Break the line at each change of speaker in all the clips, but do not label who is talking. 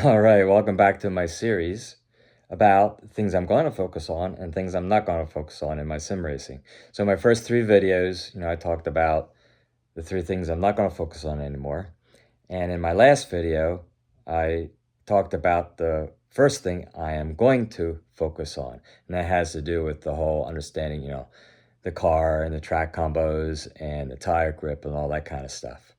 All right, welcome back to my series about things I'm going to focus on and things I'm not going to focus on in my sim racing. So my first three videos, I talked about the three things I'm not going to focus on anymore. And in my last video, I talked about the first thing I am going to focus on. And that has to do with the whole understanding, the car and the track combos and the tire grip and all that kind of stuff.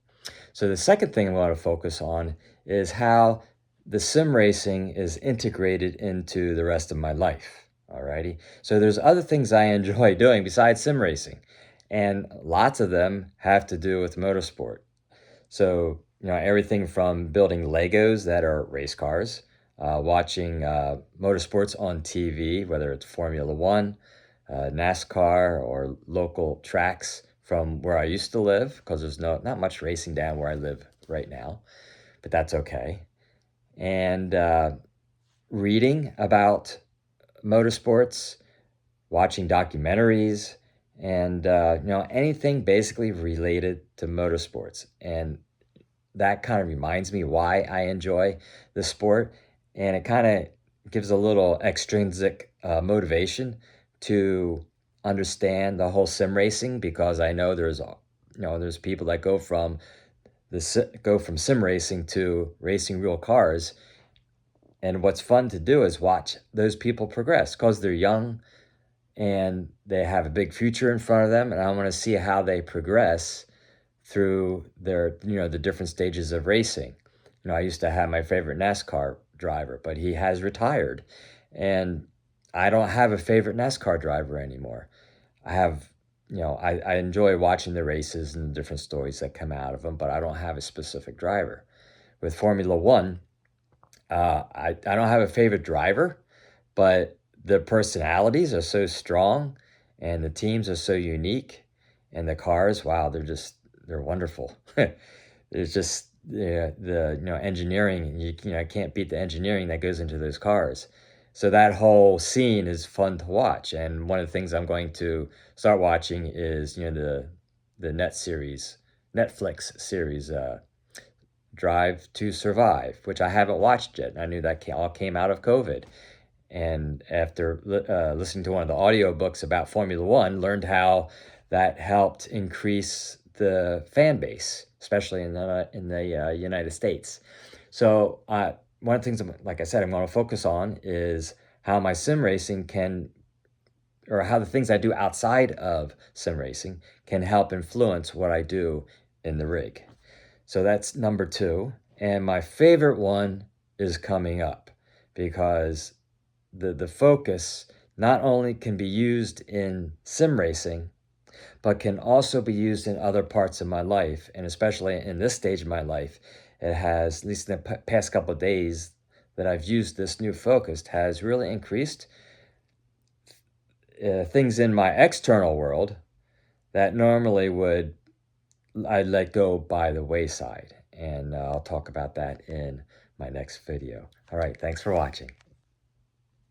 So the second thing I want to focus on is how the sim racing is integrated into the rest of my life. Alrighty. So there's other things I enjoy doing besides sim racing, and lots of them have to do with motorsport. So, everything from building Legos that are race cars, watching motorsports on TV, whether it's Formula One, NASCAR, or local tracks from where I used to live, because there's not much racing down where I live right now, but that's okay. And reading about motorsports, watching documentaries, and anything basically related to motorsports. And that kind of reminds me why I enjoy the sport, and it kind of gives a little extrinsic motivation to understand the whole sim racing, because I know there's people that go from sim racing to racing real cars, and what's fun to do is watch those people progress because they're young and they have a big future in front of them, and I want to see how they progress through the different stages of racing. I used to have my favorite NASCAR driver, but he has retired, and I don't have a favorite NASCAR driver anymore. I have, I enjoy watching the races and the different stories that come out of them, but I don't have a specific driver. With Formula One, I don't have a favorite driver, but the personalities are so strong and the teams are so unique, and the cars, wow, they're wonderful. There's just the engineering. I can't beat the engineering that goes into those cars. So that whole scene is fun to watch. And one of the things I'm going to start watching is the Netflix series, Drive to Survive, which I haven't watched yet. I knew that all came out of COVID. And after listening to one of the audiobooks about Formula One, learned how that helped increase the fan base, especially in the United States. So one of the things, like I said, I'm going to focus on is how my sim racing or how the things I do outside of sim racing can help influence what I do in the rig. So that's number two. And my favorite one is coming up, because the focus not only can be used in sim racing, but can also be used in other parts of my life. And especially in this stage of my life, it has, at least in the past couple of days that I've used this new focus, has really increased things in my external world that normally I'd let go by the wayside. And I'll talk about that in my next video. All right, thanks for watching.